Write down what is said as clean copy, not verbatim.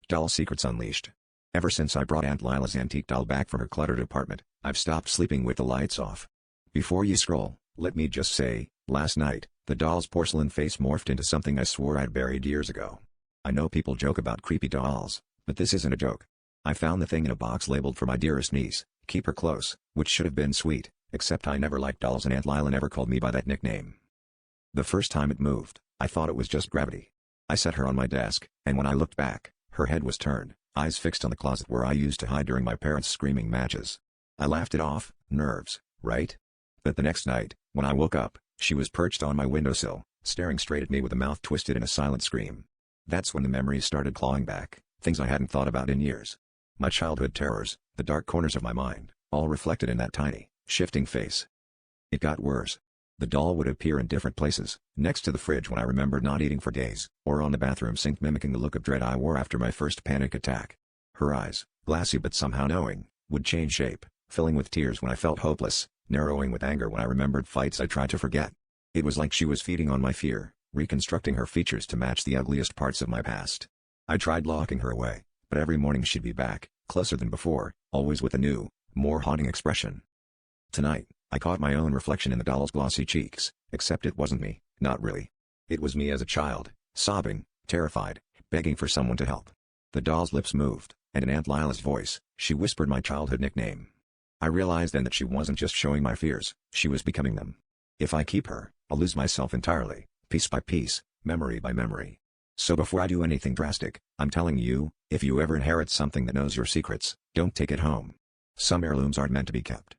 Doll Secrets Unleashed. Ever since I brought Aunt Lila's antique doll back from her cluttered apartment, I've stopped sleeping with the lights off. Before you scroll, let me just say, last night, the doll's porcelain face morphed into something I swore I'd buried years ago. I know people joke about creepy dolls, but this isn't a joke. I found the thing in a box labeled for my dearest niece, keep her close, which should have been sweet, except I never liked dolls and Aunt Lila never called me by that nickname. The first time it moved, I thought it was just gravity. I set her on my desk, and when I looked back, her head was turned, eyes fixed on the closet where I used to hide during my parents' screaming matches. I laughed it off, nerves, right? But the next night, when I woke up, she was perched on my windowsill, staring straight at me with a mouth twisted in a silent scream. That's when the memories started clawing back, things I hadn't thought about in years. My childhood terrors, the dark corners of my mind, all reflected in that tiny, shifting face. It got worse. The doll would appear in different places, next to the fridge when I remembered not eating for days, or on the bathroom sink mimicking the look of dread I wore after my first panic attack. Her eyes, glassy but somehow knowing, would change shape, filling with tears when I felt hopeless, narrowing with anger when I remembered fights I tried to forget. It was like she was feeding on my fear, reconstructing her features to match the ugliest parts of my past. I tried locking her away, but every morning she'd be back, closer than before, always with a new, more haunting expression. Tonight, I caught my own reflection in the doll's glossy cheeks, except it wasn't me, not really. It was me as a child, sobbing, terrified, begging for someone to help. The doll's lips moved, and in Aunt Lila's voice, she whispered my childhood nickname. I realized then that she wasn't just showing my fears, she was becoming them. If I keep her, I'll lose myself entirely, piece by piece, memory by memory. So before I do anything drastic, I'm telling you, if you ever inherit something that knows your secrets, don't take it home. Some heirlooms aren't meant to be kept.